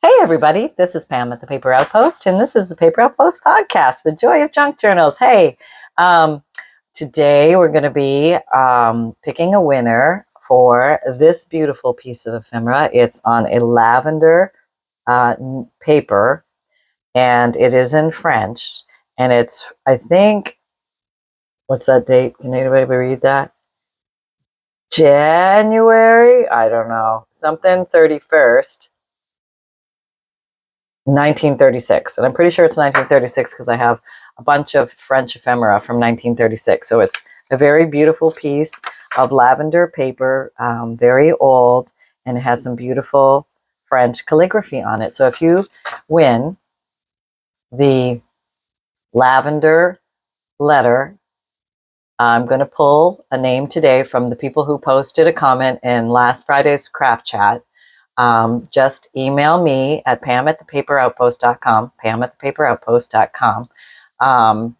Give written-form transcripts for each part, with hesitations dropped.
Hey everybody, this is Pam at the Paper Outpost, and this is the Paper Outpost podcast, the joy of junk journals. Hey, today we're going to be picking a winner for this beautiful piece of ephemera. It's on a lavender paper, and it is in French, and it's, I think, what's that date? Can anybody read that? January? I don't know. Something 31st. 1936, and I'm pretty sure it's 1936 because I have a bunch of French ephemera from 1936. So it's a very beautiful piece of lavender paper, very old, and it has some beautiful French calligraphy on it. So if you win the lavender letter, I'm going to pull a name today from the people who posted a comment in last Friday's craft chat. Just email me at pam@thepaperoutpost.com, pam@thepaperoutpost.com,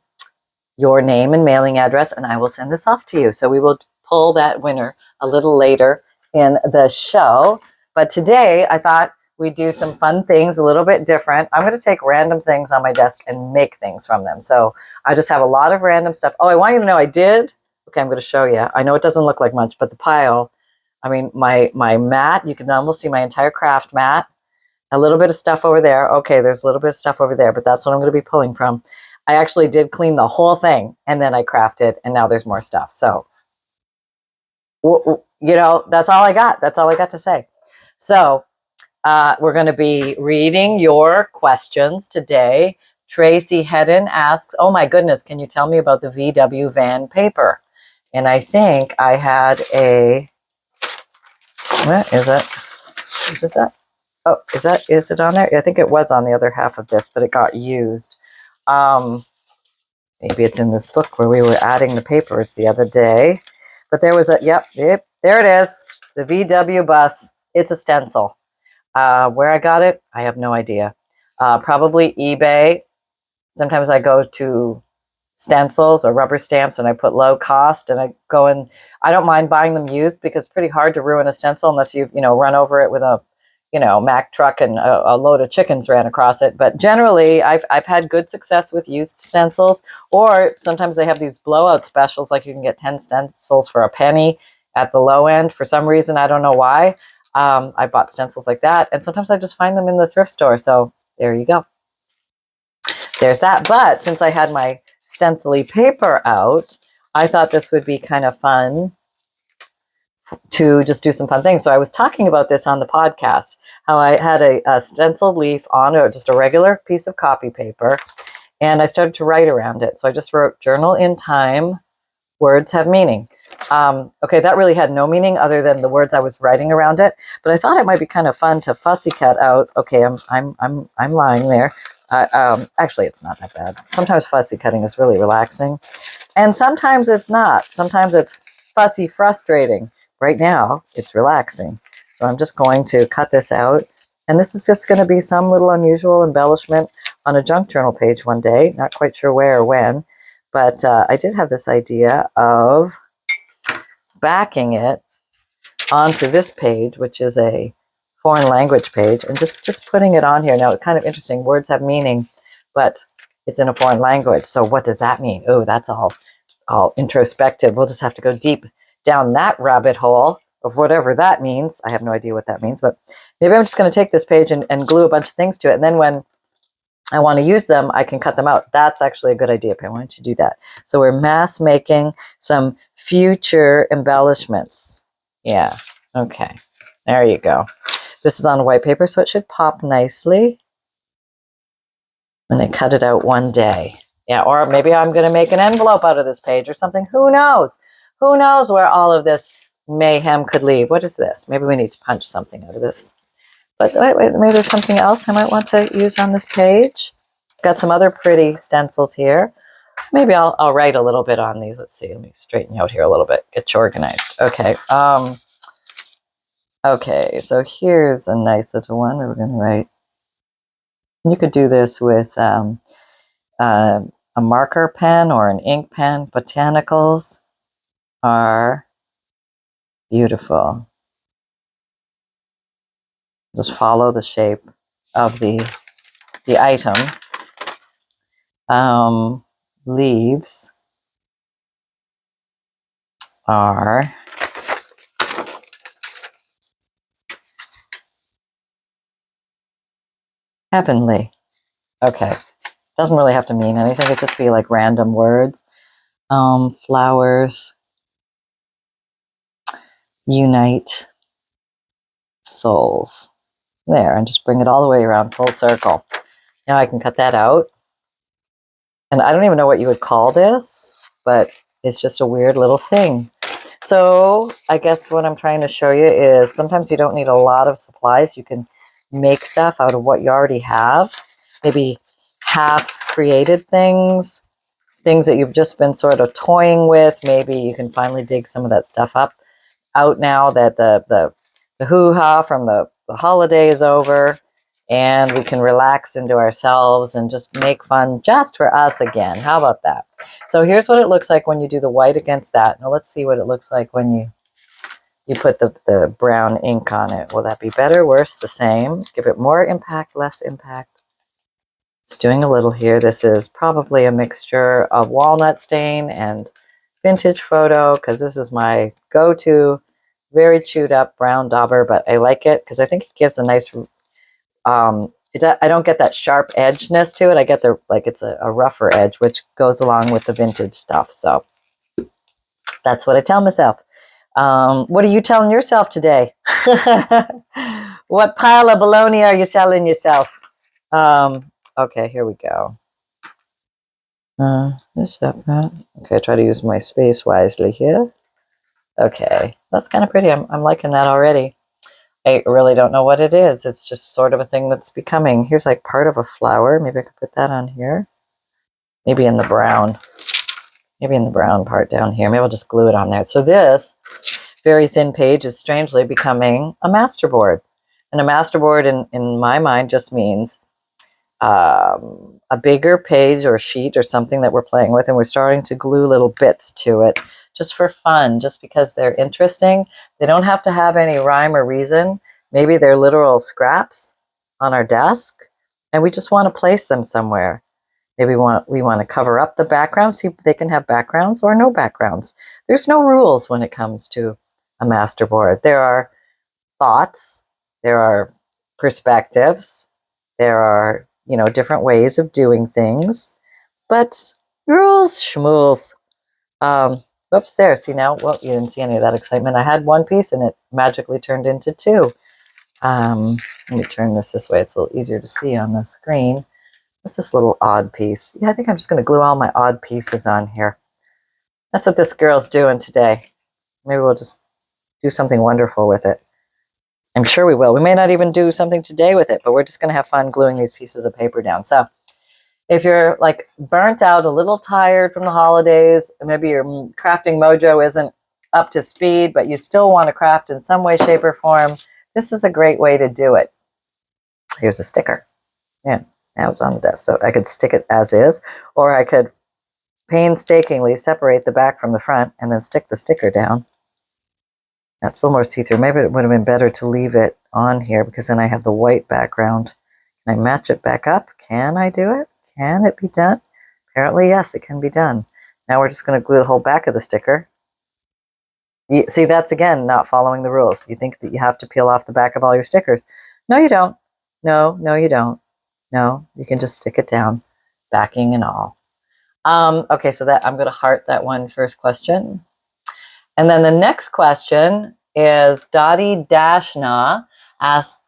your name and mailing address, and I will send this off to you. So we will pull that winner a little later in the show. But today I thought we'd do some fun things, a little bit different. I'm going to take random things on my desk and make things from them. So I just have a lot of random stuff. Oh, I want you to know I did. Okay, I'm going to show you. I know it doesn't look like much, but the pile, I mean, my mat, you can almost see my entire craft mat. A little bit of stuff over there. Okay, there's a little bit of stuff over there, but that's what I'm going to be pulling from. I actually did clean the whole thing, and then I crafted, and now there's more stuff. So, you know, that's all I got. That's all I got to say. So, we're going to be reading your questions today. Tracy Hedden asks, oh my goodness, can you tell me about the VW van paper? And I think I had a... What is it? Is that? Oh, is it on there? I think it was on the other half of this, but it got used. Maybe it's in this book where we were adding the papers the other day. But there was a, yep, there it is. The VW bus. It's a stencil. Where I got it, I have no idea. Probably eBay. Sometimes I go to Stencils or rubber stamps and I put low cost, and I go and I don't mind buying them used because it's pretty hard to ruin a stencil unless you run over it with a Mack truck and a load of chickens ran across it. But generally I've had good success with used stencils, or sometimes they have these blowout specials, like you can get 10 stencils for a penny at the low end. For some reason, I don't know why, I bought stencils like that, and sometimes I just find them in the thrift store. So there you go. There's that. But since I had my stencily paper out, I thought this would be kind of fun to just do some fun things. So I was talking about this on the podcast, how I had a stenciled leaf on just a regular piece of copy paper, and I started to write around it. So I just wrote, journal in time, words have meaning. Okay, that really had no meaning other than the words I was writing around it, but I thought it might be kind of fun to fussy cut out. Okay, I'm lying there. Actually, it's not that bad. Sometimes fussy cutting is really relaxing, and sometimes it's not. Sometimes it's fussy frustrating. Right now, it's relaxing. So I'm just going to cut this out, and this is just going to be some little unusual embellishment on a junk journal page one day. Not quite sure where or when, but I did have this idea of backing it onto this page, which is a foreign language page, and just putting it on here. Now, it's kind of interesting. Words have meaning, but it's in a foreign language. So what does that mean? Oh, that's all introspective. We'll just have to go deep down that rabbit hole of whatever that means. I have no idea what that means, but maybe I'm just going to take this page and glue a bunch of things to it. And then when I want to use them, I can cut them out. That's actually a good idea, Pam. Why don't you do that? So we're mass making some future embellishments. Yeah. Okay. There you go. This is on white paper, so it should pop nicely when they cut it out one day. Yeah, or maybe I'm going to make an envelope out of this page or something. Who knows? Who knows where all of this mayhem could lead? What is this? Maybe we need to punch something out of this. But wait, maybe there's something else I might want to use on this page. Got some other pretty stencils here. Maybe I'll write a little bit on these. Let's see. Let me straighten you out here a little bit. Get you organized. Okay. Okay, so here's a nice little one we were going to write. You could do this with a marker pen or an ink pen. Botanicals are beautiful. Just follow the shape of the item. Leaves are heavenly. Okay. Doesn't really have to mean anything. It just be like random words. Flowers unite souls. There, and just bring it all the way around full circle. Now I can cut that out. And I don't even know what you would call this, but it's just a weird little thing. So I guess what I'm trying to show you is sometimes you don't need a lot of supplies. You can make stuff out of what you already have. Maybe half created things that you've just been sort of toying with. Maybe you can finally dig some of that stuff up out now that the hoo-ha from the holiday is over, and we can relax into ourselves and just make fun just for us again. How about that? So here's what it looks like when you do the white against that. Now let's see what it looks like when you put the brown ink on it. Will that be better, worse, the same? Give it more impact, less impact? Just doing a little here. This is probably a mixture of walnut stain and vintage photo, because this is my go-to very chewed up brown dauber, but I like it because I think it gives a nice I don't get that sharp edgeness to it. I get it's a rougher edge, which goes along with the vintage stuff. So that's what I tell myself. What are you telling yourself today? What pile of baloney are you selling yourself? Okay, here we go. Okay, try to use my space wisely here. Okay, that's kind of pretty. I'm liking that already. I really don't know what it is. It's just sort of a thing that's becoming. Here's like part of a flower. Maybe I could put that on here. Maybe in the brown. Maybe in the brown part down here. Maybe I'll just glue it on there. So this very thin page is strangely becoming a masterboard. And a masterboard in my mind just means a bigger page or sheet or something that we're playing with, and we're starting to glue little bits to it just for fun, just because they're interesting. They don't have to have any rhyme or reason. Maybe they're literal scraps on our desk, and we just want to place them somewhere. Maybe we want to cover up the background. See, they can have backgrounds or no backgrounds. There's no rules when it comes to a masterboard. There are thoughts, there are perspectives, there are different ways of doing things, but rules, schmools. Oops, there. See now? Well, you didn't see any of that excitement. I had one piece and it magically turned into two. Let me turn this way. It's a little easier to see on the screen. What's this little odd piece? Yeah, I think I'm just going to glue all my odd pieces on here. That's what this girl's doing today. Maybe we'll just do something wonderful with it. I'm sure we will. We may not even do something today with it, but we're just going to have fun gluing these pieces of paper down. So if you're like burnt out, a little tired from the holidays, maybe your crafting mojo isn't up to speed, but you still want to craft in some way, shape, or form, this is a great way to do it. Here's a sticker. Yeah, now it's on the desk. So I could stick it as is, or I could painstakingly separate the back from the front and then stick the sticker down. That's a little more see-through. Maybe it would have been better to leave it on here because then I have the white background. Can I match it back up? Can I do it? Can it be done? Apparently, yes, it can be done. Now we're just going to glue the whole back of the sticker. See, that's again not following the rules. You think that you have to peel off the back of all your stickers. No, you don't. No, you don't. No, you can just stick it down, backing and all. Okay, so that I'm going to heart that one first question. And then the next question is Dottie Dashna asks,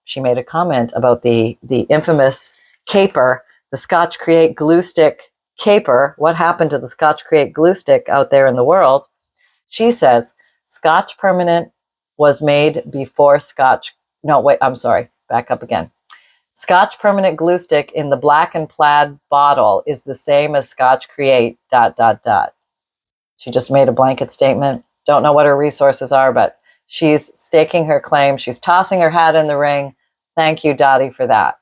she made a comment about the infamous caper, the Scotch Create glue stick caper. What happened to the Scotch Create glue stick out there in the world? She says, Scotch Permanent was made before back up again. Scotch Permanent glue stick in the black and plaid bottle is the same as Scotch Create ... She just made a blanket statement. Don't know what her resources are, but she's staking her claim. She's tossing her hat in the ring. Thank you, Dottie, for that.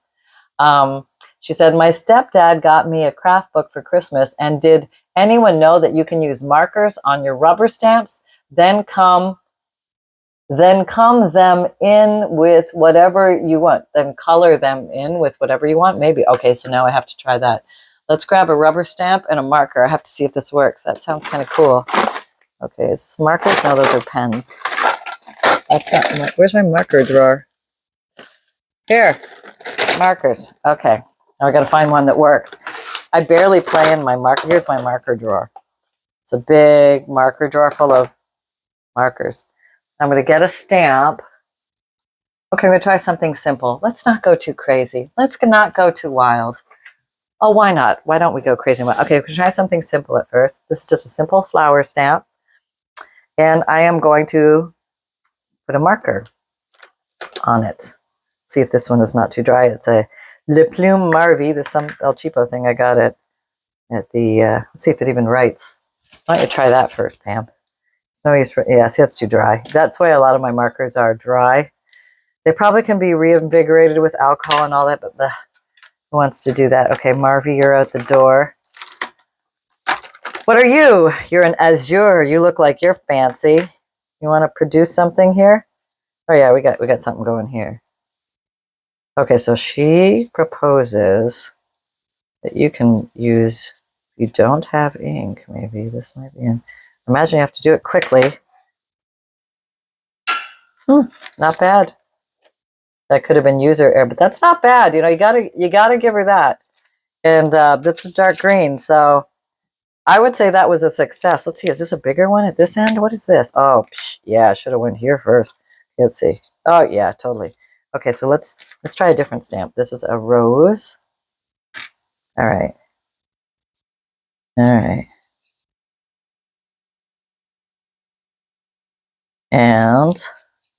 She said, my stepdad got me a craft book for Christmas, and did anyone know that you can use markers on your rubber stamps, then come then come them in with whatever you want. Then color them in with whatever you want. Maybe. Okay, so now I have to try that. Let's grab a rubber stamp and a marker. I have to see if this works. That sounds kind of cool. Okay, is this markers? No, those are pens. That's not, where's my marker drawer? Here, markers. Okay, now I got to find one that works. I barely play in my marker. Here's my marker drawer. It's a big marker drawer full of markers. I'm going to get a stamp. Okay, I'm going to try something simple. Let's not go too crazy. Let's not go too wild. Oh, why not? Why don't we go crazy? Okay, we can try something simple at first. This is just a simple flower stamp. And I am going to put a marker on it. See if this one is not too dry. It's a Le Plume Marvie, the some El Cheapo thing. I got it at the, let's see if it even writes. Why don't you try that first, Pam? No use for, yeah, see, it's too dry. That's why a lot of my markers are dry. They probably can be reinvigorated with alcohol and all that, but who wants to do that? Okay, Marvie, you're out the door. What are you? You're an azure. You look like you're fancy. You want to produce something here? Oh yeah, we got something going here. Okay, so she proposes that you can use, if you don't have ink, maybe this might be in. Imagine you have to do it quickly. Not bad. That could have been user error, but that's not bad. You know, you gotta give her that. And that's a dark green, so I would say that was a success. Let's see, is this a bigger one at this end? What is this? Oh, yeah, I should have went here first. Let's see. Oh yeah, totally. Okay, so let's try a different stamp. This is a rose. All right. All right. And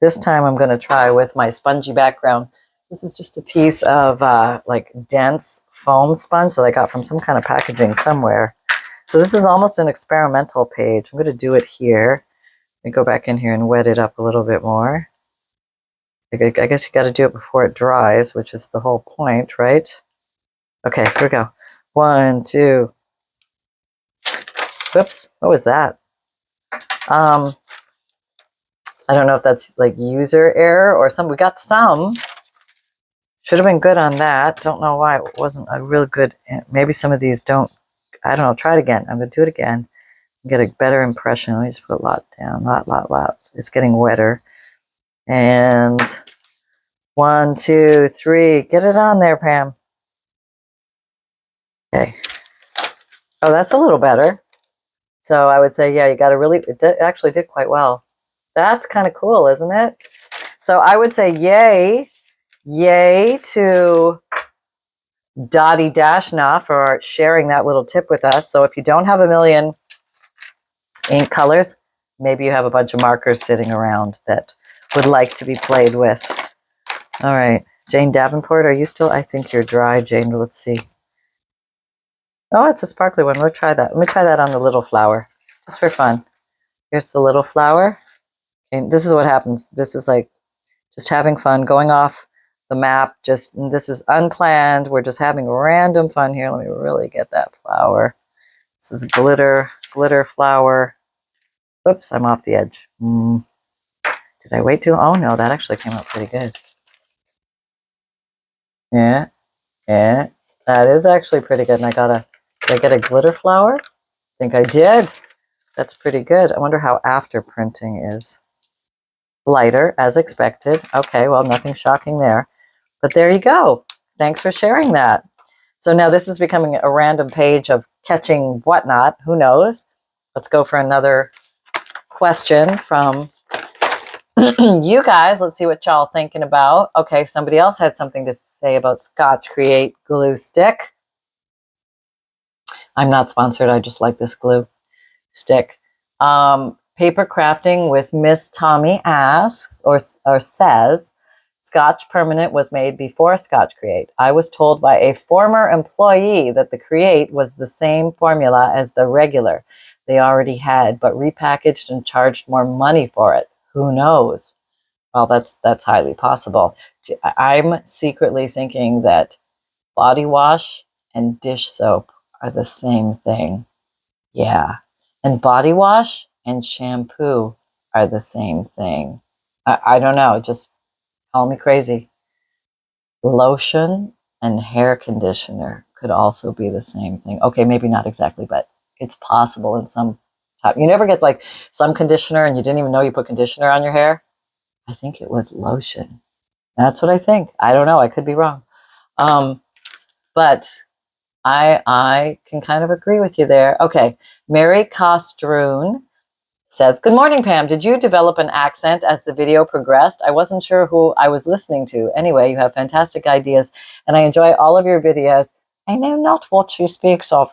this time I'm going to try with my spongy background. This is just a piece of like dense foam sponge that I got from some kind of packaging somewhere. So this is almost an experimental page. I'm going to do it here. Let me go back in here and wet it up a little bit more. I guess you got to do it before it dries, which is the whole point, right? Okay, here we go. 1, 2. Whoops, what was that? I don't know if that's like user error or some. We got some. Should have been good on that. Don't know why it wasn't a real good. Maybe some of these don't. I don't know. Try it again. I'm going to do it again. Get a better impression. Let me just put a lot down. Lot. It's getting wetter. And 1, 2, 3. Get it on there, Pam. Okay. Oh, that's a little better. So I would say, yeah, you got to really. It actually did quite well. That's kind of cool, isn't it? So I would say, yay to Dottie Dashna for sharing that little tip with us. So if you don't have a million ink colors, maybe you have a bunch of markers sitting around that would like to be played with. All right, Jane Davenport, are you still? I think you're dry, Jane. Let's see. Oh, it's a sparkly one. We'll try that. Let me try that on the little flower, just for fun. Here's the little flower. And this is what happens. This is like just having fun, going off the map. Just, this is unplanned. We're just having random fun here. Let me really get that flower. This is glitter flower. Oops, I'm off the edge. Did I wait too? Oh no, that actually came out pretty good. Yeah, that is actually pretty good. And did I get a glitter flower? I think I did. That's pretty good. I wonder how after printing is. Lighter, as expected. Okay, well, nothing shocking there. But there you go. Thanks for sharing that. So now this is becoming a random page of catching whatnot. Who knows? Let's go for another question from you guys. Let's see what y'all thinking about. Okay, somebody else had something to say about Scotch Create glue stick. I'm not sponsored. I just like this glue stick. Paper crafting with Miss Tommy asks or says, Scotch Permanent was made before Scotch Create. I was told by a former employee that the Create was the same formula as the regular they already had, but repackaged and charged more money for it. Who knows? Well, that's highly possible. I'm secretly thinking that body wash and dish soap are the same thing. Yeah. And body wash and shampoo are the same thing. I don't know. Just call me crazy. Lotion and hair conditioner could also be the same thing. Okay, maybe not exactly, but it's possible in some type. You never get like some conditioner and you didn't even know you put conditioner on your hair? I think it was lotion. That's what I think. I don't know. I could be wrong. But I can kind of agree with you there. Okay. Mary Costroon says, good morning, Pam. Did you develop an accent as the video progressed? I wasn't sure who I was listening to. Anyway, you have fantastic ideas, and I enjoy all of your videos. I know not what she speaks of.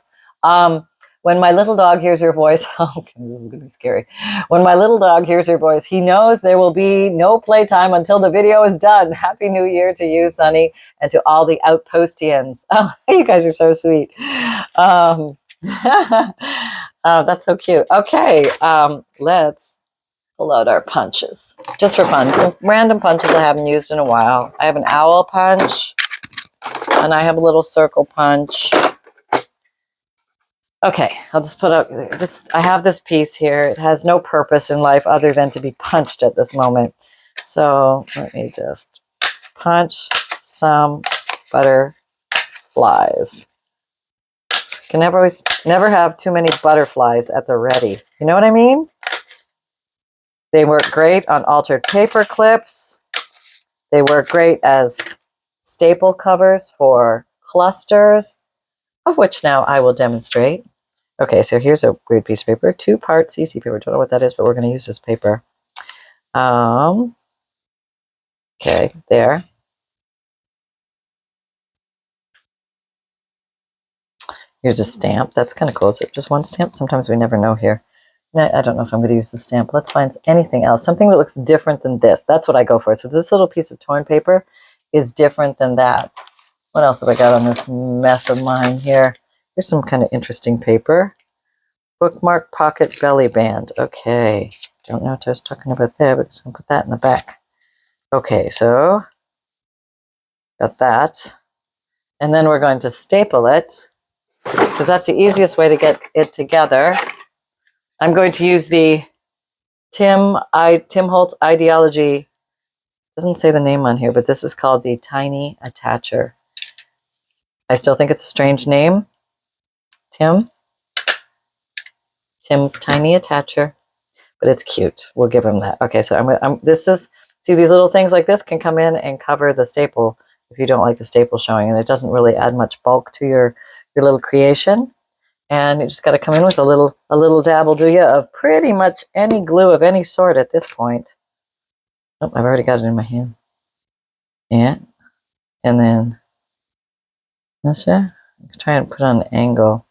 When my little dog hears your voice, oh, this is going to be scary. When my little dog hears your voice, he knows there will be no playtime until the video is done. Happy New Year to you, Sunny, and to all the Outpostians. Oh, you guys are so sweet. Oh, that's so cute. Okay, let's pull out our punches. Just for fun, some random punches I haven't used in a while. I have an owl punch, and I have a little circle punch. Okay, I'll just put up, I have this piece here. It has no purpose in life other than to be punched at this moment. So let me just punch some butterflies. Can never have too many butterflies at the ready. You know what I mean? They work great on altered paper clips. They work great as staple covers for clusters, of which now I will demonstrate. Okay, so here's a weird piece of paper, 2-part CC paper. Don't know what that is, but we're going to use this paper. Okay, there. Here's a stamp. That's kind of cool. Is it just one stamp? Sometimes we never know here. I don't know if I'm going to use the stamp. Let's find anything else. Something that looks different than this. That's what I go for. So this little piece of torn paper is different than that. What else have I got on this mess of mine here? Here's some kind of interesting paper. Bookmark pocket belly band. Okay. Don't know what I was talking about there, but I'm just going to put that in the back. Okay, so got that. And then we're going to staple it, because that's the easiest way to get it together. I'm going to use the Tim Holtz Ideology. Doesn't say the name on here, but this is called the Tiny Attacher. I still think it's a strange name. Tim's Tiny Attacher, but it's cute. We'll give him that. Okay, so see, these little things like this can come in and cover the staple if you don't like the staple showing, and it doesn't really add much bulk to your little creation. And you just got to come in with a little dabble, do you, of pretty much any glue of any sort at this point. Oh, I've already got it in my hand. Yeah. And then, let's try and put on an angle.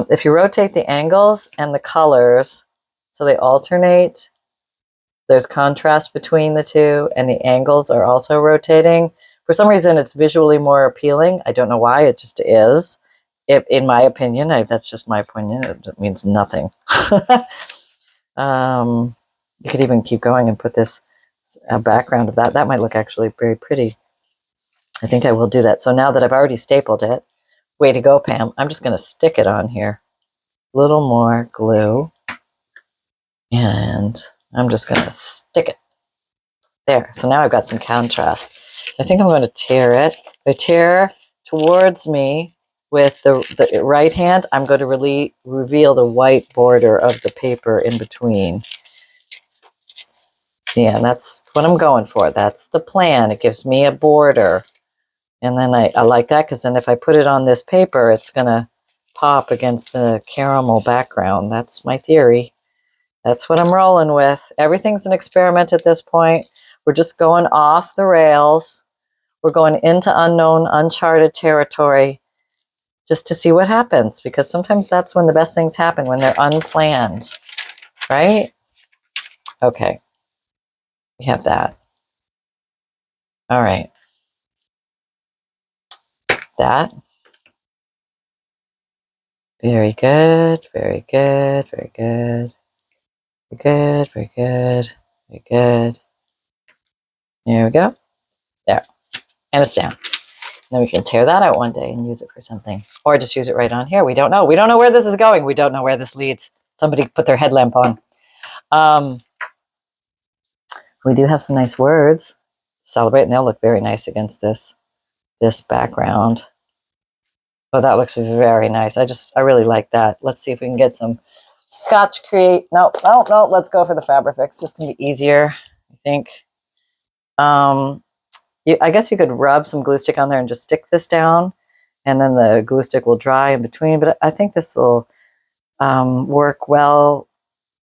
If you rotate the angles and the colors so they alternate, there's contrast between the two, and the angles are also rotating. For some reason, it's visually more appealing. I don't know why, it just is. In my opinion, that's just my opinion. It means nothing. You could even keep going and put this background of that. That might look actually very pretty. I think I will do that. So now that I've already stapled it, way to go, Pam. I'm just going to stick it on here. A little more glue. And I'm just going to stick it. There. So now I've got some contrast. I think I'm going to tear it. If I tear towards me with the right hand, I'm going to really reveal the white border of the paper in between. Yeah, and that's what I'm going for. That's the plan. It gives me a border. And then I like that, because then if I put it on this paper, it's going to pop against the caramel background. That's my theory. That's what I'm rolling with. Everything's an experiment at this point. We're just going off the rails. We're going into unknown, uncharted territory just to see what happens, because sometimes that's when the best things happen, when they're unplanned, right? Okay. We have that. All right. That. Very good, very good, very good. Very good, very good, very good. There we go. There. And it's down. Then we can tear that out one day and use it for something. Or just use it right on here. We don't know. We don't know where this is going. We don't know where this leads. Somebody put their headlamp on. We do have some nice words. Celebrate, and they'll look very nice against this background. Oh, that looks very nice. I really like that. Let's see if we can get some Scotch Create. No, let's go for the Fabrifix. Just gonna be easier, I think. I guess you could rub some glue stick on there and just stick this down, and then the glue stick will dry in between. But I think this will work well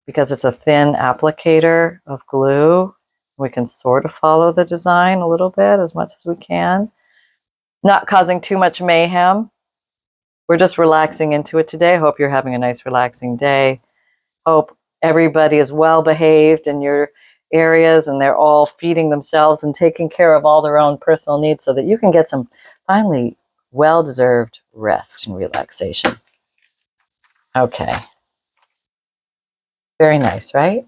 because it's a thin applicator of glue. We can sort of follow the design a little bit as much as we can, not causing too much mayhem. We're just relaxing into it today. Hope you're having a nice relaxing day. Hope everybody is well behaved in your areas and they're all feeding themselves and taking care of all their own personal needs so that you can get some finally well-deserved rest and relaxation. Okay. Very nice, right?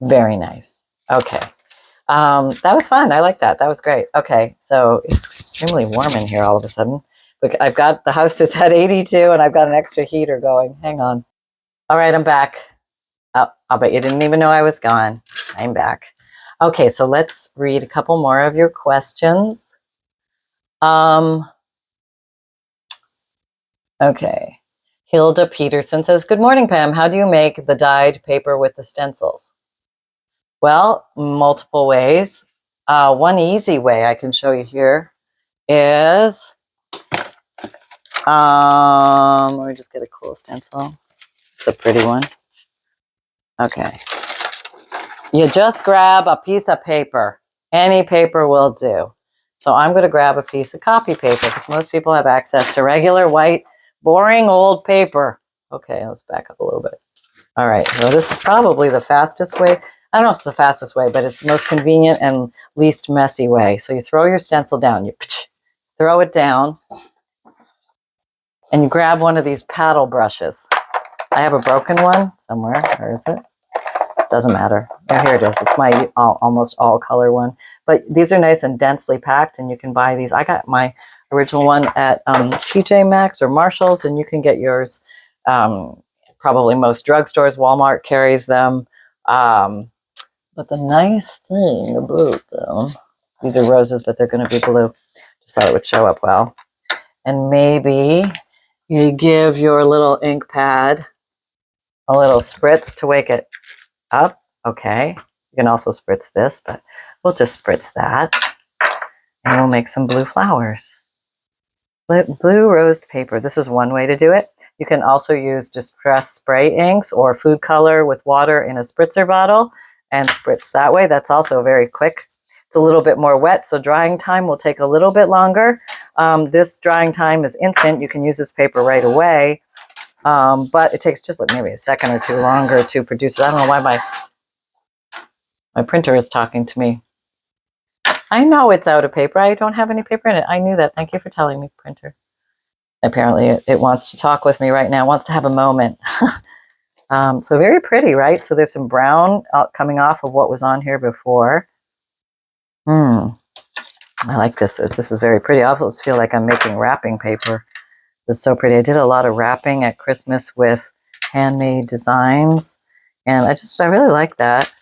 Very nice. Okay. That was fun. I like that. That was great. Okay. So it's extremely warm in here all of a sudden. I've got the house is at 82 and I've got an extra heater going. Hang on. All right, I'm back. Oh, I'll bet you didn't even know I was gone. I'm back. Okay, so let's read a couple more of your questions. Okay. Hilda Peterson says, good morning, Pam. How do you make the dyed paper with the stencils? Well, multiple ways. One easy way I can show you here is, let me just get a cool stencil. It's a pretty one. Okay. You just grab a piece of paper. Any paper will do. So I'm going to grab a piece of copy paper because most people have access to regular white, boring old paper. Okay, let's back up a little bit. All right, so this is probably the fastest way. I don't know if it's the fastest way, but it's the most convenient and least messy way. So you throw your stencil down. You throw it down. And you grab one of these paddle brushes. I have a broken one somewhere. Where is it? Doesn't matter. Oh, here it is. It's my almost all color one. But these are nice and densely packed, and you can buy these. I got my original one at TJ Maxx or Marshall's, and you can get yours. Probably most drugstores, Walmart carries them. But the nice thing about them, these are roses, but they're going to be blue. Just thought it would show up well. And maybe you give your little ink pad a little spritz to wake it up. Okay. You can also spritz this, but we'll just spritz that. And we'll make some blue flowers. Blue rosed paper. This is one way to do it. You can also use distressed spray inks or food color with water in a spritzer bottle and spritz that way. That's also very quick. It's a little bit more wet, so drying time will take a little bit longer. This drying time is instant. You can use this paper right away, but it takes just like maybe a second or two longer to produce it. I don't know why my printer is talking to me. I know it's out of paper. I don't have any paper in it. I knew that. Thank you for telling me, printer. Apparently it wants to talk with me right now. It wants to have a moment. So very pretty, right? So there's some brown coming off of what was on here before. I like this. This is very pretty. I almost feel like I'm making wrapping paper. This is so pretty. I did a lot of wrapping at Christmas with handmade designs. And I really like that.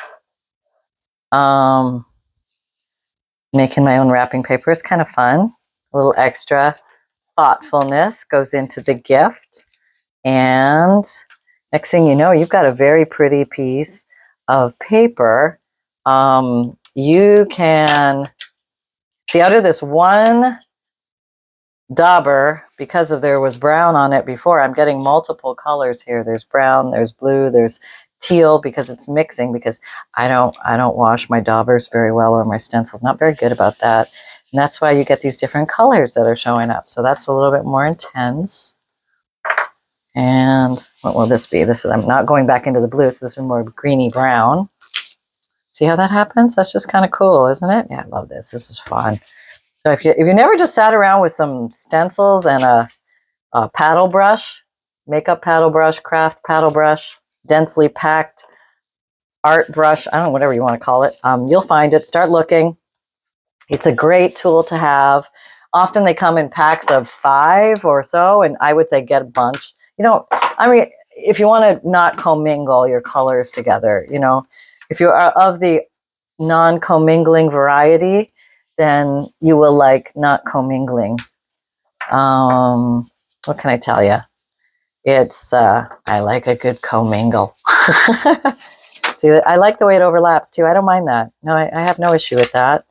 Making my own wrapping paper is kind of fun. A little extra thoughtfulness goes into the gift. And next thing you know, you've got a very pretty piece of paper. You can see out of this one dauber, because there was brown on it before, I'm getting multiple colors here. There's brown, there's blue, there's teal because it's mixing, because I don't wash my daubers very well or my stencils. Not very good about that. And that's why you get these different colors that are showing up. So that's a little bit more intense. And what will this be? I'm not going back into the blue, so this is more greeny brown. See how that happens? That's just kind of cool, isn't it? Yeah, I love this. This is fun. So if you never just sat around with some stencils and a paddle brush, makeup paddle brush, craft paddle brush, densely packed art brush, I don't know, whatever you want to call it, you'll find it. Start looking. It's a great tool to have. Often they come in packs of 5 or so, and I would say get a bunch. If you want to not commingle your colors together, if you are of the non-commingling variety, then you will like not commingling. What can I tell you? It's, I like a good commingle. See, I like the way it overlaps too. I don't mind that. No, I have no issue with that.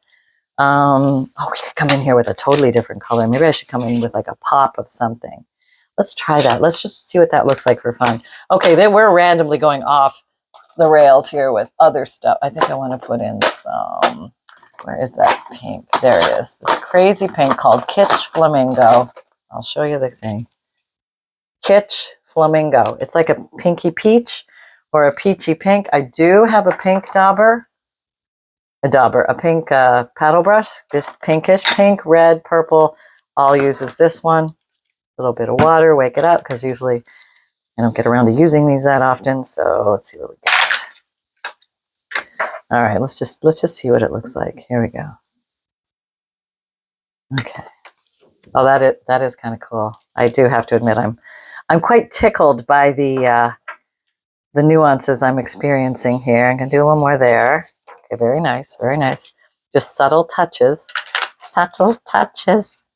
Oh, we could come in here with a totally different color. Maybe I should come in with like a pop of something. Let's try that. Let's just see what that looks like for fun. Okay, then we're randomly going off the rails here with other stuff. I think I want to put in some, where is that pink? There it is. This crazy pink called Kitsch Flamingo. I'll show you the thing. Kitsch Flamingo. It's like a pinky peach or a peachy pink. I do have a pink dauber. A pink paddle brush. This pinkish pink, red, purple. All uses this one. A little bit of water, wake it up, because usually I don't get around to using these that often. So let's see what we got. All right, let's just see what it looks like. Here we go. Okay. Oh, that is kind of cool. I do have to admit I'm quite tickled by the nuances I'm experiencing here. I'm gonna do a little more there. Okay, very nice, very nice. Just subtle touches,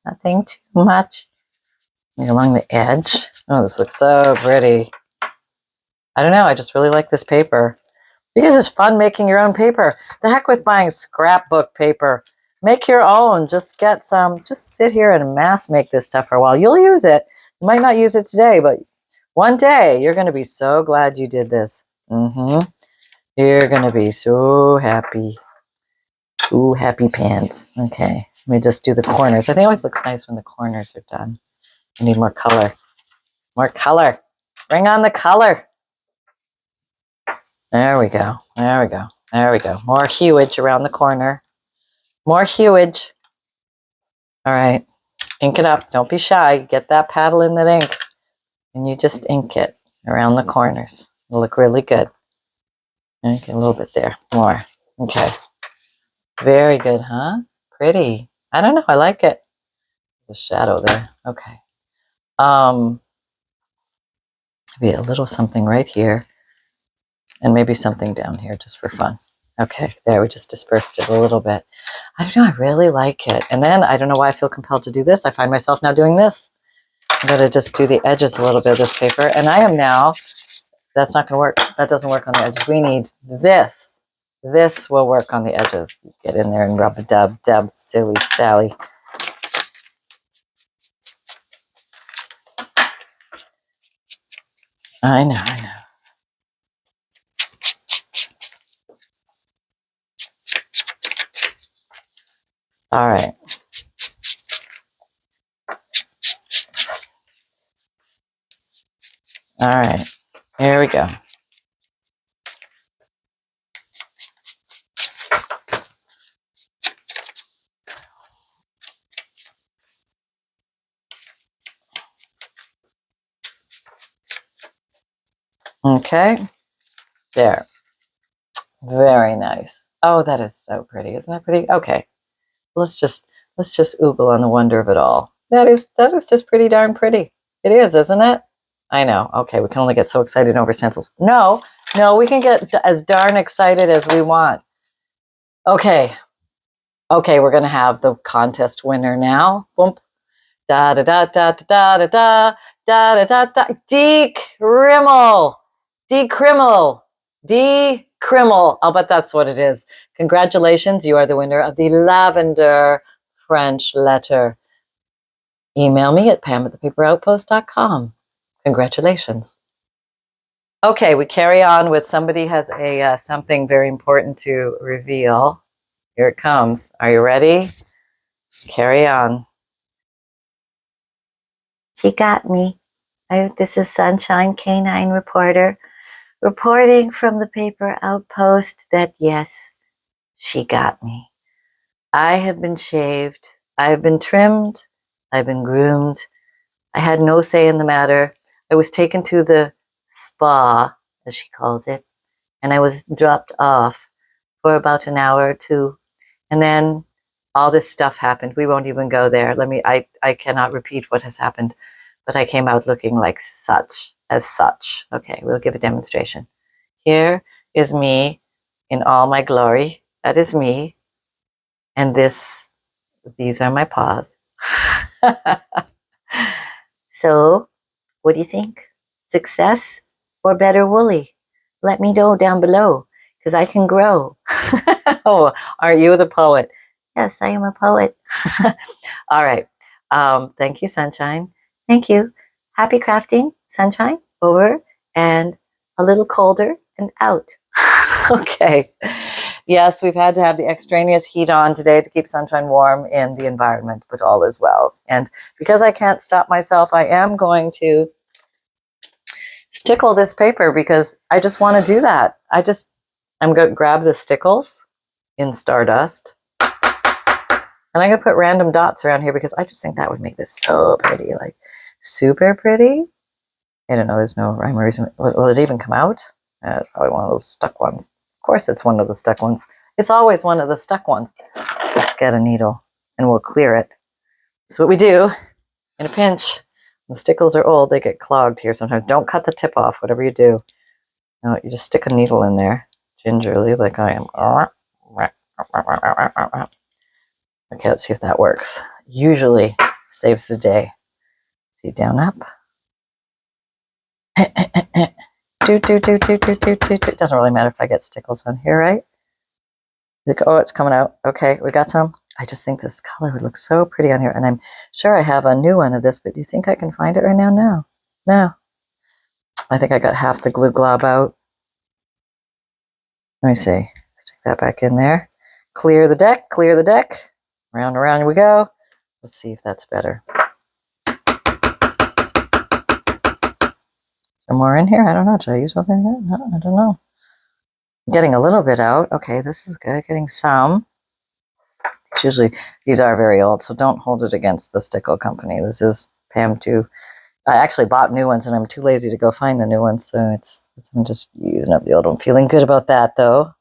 nothing too much. Along the edge. Oh, this looks so pretty. I don't know, I just really like this paper. Because it's fun making your own paper. The heck with buying scrapbook paper. Make your own. Just get some. Just sit here and mass make this stuff for a while. You'll use it. You might not use it today, but one day you're going to be so glad you did this. You're going to be so happy. Ooh, happy pants. Okay, let me just do the corners. I think it always looks nice when the corners are done. I need more color. More color. Bring on the color. There we go. There we go. There we go. More huage around the corner. More huage. All right. Ink it up. Don't be shy. Get that paddle in that ink. And you just ink it around the corners. It'll look really good. Okay, a little bit there. More. Okay. Very good, huh? Pretty. I don't know. I like it. The shadow there. Okay. Maybe a little something right here. And maybe something down here just for fun. Okay, there, we just dispersed it a little bit. I don't know, I really like it. And then, I don't know why I feel compelled to do this. I find myself now doing this. I'm going to just do the edges a little bit of this paper. And I am now, that's not going to work. That doesn't work on the edges. We need this. This will work on the edges. Get in there and rub a dub, silly Sally. I know, I know. All right. All right. Here we go. Okay. There. Very nice. Oh, that is so pretty. Isn't that pretty? Okay. Let's just oogle on the wonder of it all. That is just pretty darn pretty. It is, isn't it? I know. Okay, we can only get so excited over stencils. No, we can get as darn excited as we want. Okay, we're gonna have the contest winner now. Boom. Da da da da da da da da da da da. Decrimel. I'll bet that's what it is. Congratulations, you are the winner of the lavender French letter. Email me at pam@thepaperoutpost.com. Congratulations. Okay, we carry on with somebody has a something very important to reveal. Here it comes. Are you ready? Carry on. She got me. This is Sunshine Canine Reporter reporting from the Paper Outpost that yes, she got me. I have been shaved. I have been trimmed. I've been groomed. I had no say in the matter. I was taken to the spa, as she calls it, and I was dropped off for about an hour or two. And then all this stuff happened. We won't even go there. I cannot repeat what has happened, but I came out looking like as such. Okay, we'll give a demonstration. Here is me in all my glory. That is me. And these are my paws. So, what do you think? Success or better woolly? Let me know down below, because I can grow. Oh, aren't you the poet? Yes, I am a poet. All right. Thank you, Sunshine. Thank you. Happy crafting, Sunshine. Over and a little colder and out. Okay. Yes, we've had to have the extraneous heat on today to keep Sunshine warm in the environment, but all is well. And because I can't stop myself, I am going to stickle this paper because I just want to do that. I'm going to grab the stickles in Stardust. And I'm going to put random dots around here because I just think that would make this so pretty, like super pretty. I don't know, there's no rhyme or reason. Will it even come out? It's probably one of those stuck ones. Of course it's one of the stuck ones. It's always one of the stuck ones. Let's get a needle and we'll clear it. That's what we do in a pinch. When the stickles are old, they get clogged here sometimes. Don't cut the tip off, whatever you do. No, you just stick a needle in there gingerly like I am. Okay, let's see if that works. Usually saves the day. See, down, up. It doesn't really matter if I get stickles on here, right? Like, oh, it's coming out. Okay, we got some. I just think this color would look so pretty on here. And I'm sure I have a new one of this, but do you think I can find it right now? No. No. I think I got half the glue glob out. Let me see. Stick that back in there. Clear the deck, clear the deck. Round and around we go. Let's see if that's better. Some more in here? I don't know. Did I use something there? No, I don't know. I'm getting a little bit out. Okay, this is good. Getting some. It's usually, these are very old, so don't hold it against the stickle company. This is Pam too. I actually bought new ones, and I'm too lazy to go find the new ones, so I'm just using up the old one. Feeling good about that, though.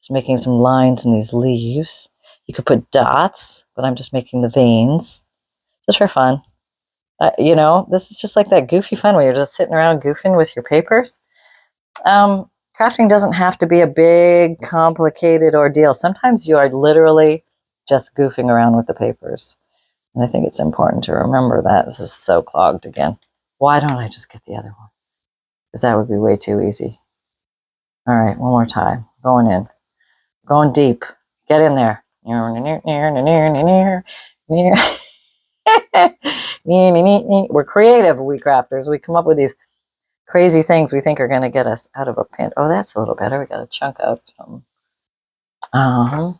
Just making some lines in these leaves. You could put dots, but I'm just making the veins, just for fun. You know, this is just like that goofy fun where you're just sitting around goofing with your papers. Crafting doesn't have to be a big, complicated ordeal. Sometimes you are literally just goofing around with the papers. And I think it's important to remember that. This is so clogged again. Why don't I just get the other one? Because that would be way too easy. All right, one more time. Going in. Going deep. Get in there. We're creative, we crafters. We come up with these crazy things we think are going to get us out of a pin. Oh, that's a little better. We got a chunk out some.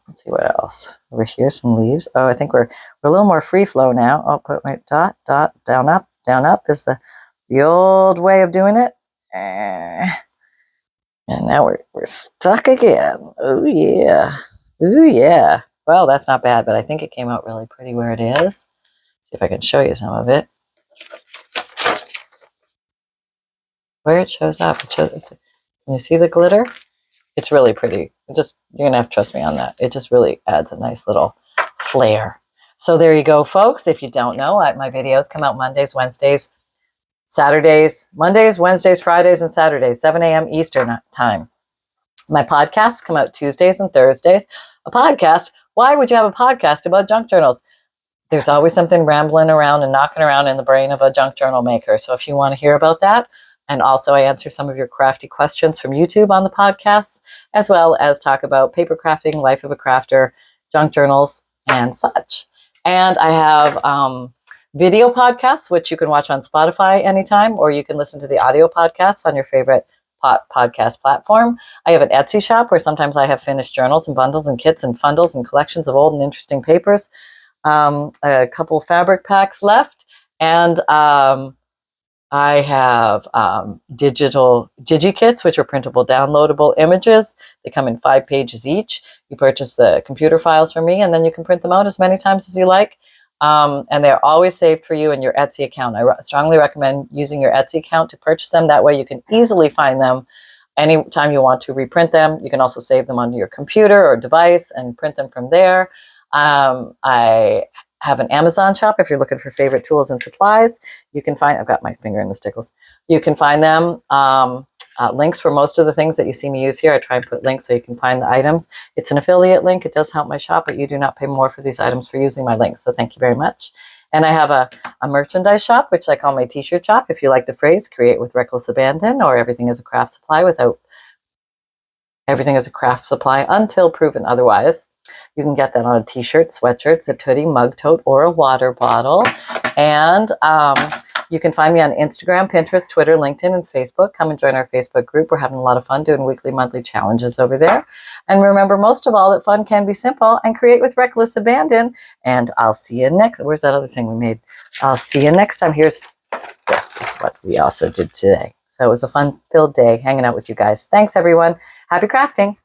Let's see what else. Over here, some leaves. Oh, I think we're a little more free flow now. I'll put my dot, down, up is the old way of doing it. And now we're stuck again. Oh yeah. Oh yeah. Well, that's not bad, but I think it came out really pretty where it is. See if I can show you some of it. Where it shows up, can you see the glitter? It's really pretty. You're gonna have to trust me on that. It just really adds a nice little flair. So there you go, folks. If you don't know, my videos come out Mondays, Wednesdays, Saturdays, Mondays, Wednesdays, Fridays, and Saturdays, 7 a.m. Eastern time. My podcasts come out Tuesdays and Thursdays. A podcast? Why would you have a podcast about junk journals? There's always something rambling around and knocking around in the brain of a junk journal maker. So if you want to hear about that, and also I answer some of your crafty questions from YouTube on the podcasts, as well as talk about paper crafting, life of a crafter, junk journals, and such. And I have video podcasts, which you can watch on Spotify anytime, or you can listen to the audio podcasts on your favorite podcast platform. I have an Etsy shop where sometimes I have finished journals and bundles and kits and fundles and collections of old and interesting papers. A couple fabric packs left, and I have digital Digikits, which are printable downloadable images. They come in 5 pages each. You purchase the computer files from me, and then you can print them out as many times as you like. And they're always saved for you in your Etsy account. I strongly recommend using your Etsy account to purchase them. That way you can easily find them anytime you want to reprint them. You can also save them onto your computer or device and print them from there. I have an Amazon shop if you're looking for favorite tools and supplies. You can find, I've got my finger in the stickles. You can find them on links for most of the things that you see me use here. I try and put links so you can find the items. It's an affiliate link. It does help my shop, but you do not pay more for these items for using my links. So thank you very much. And I have a merchandise shop, which I call my t-shirt shop. If you like the phrase, create with reckless abandon, or everything is a craft supply everything is a craft supply until proven otherwise. You can get that on a t-shirt, sweatshirt, zipped hoodie, mug tote, or a water bottle. And you can find me on Instagram, Pinterest, Twitter, LinkedIn, and Facebook. Come and join our Facebook group. We're having a lot of fun doing weekly, monthly challenges over there. And remember, most of all, that fun can be simple, and create with reckless abandon. And I'll see you next. Where's that other thing we made? I'll see you next time. Here's this is what we also did today. So it was a fun-filled day hanging out with you guys. Thanks, everyone. Happy crafting.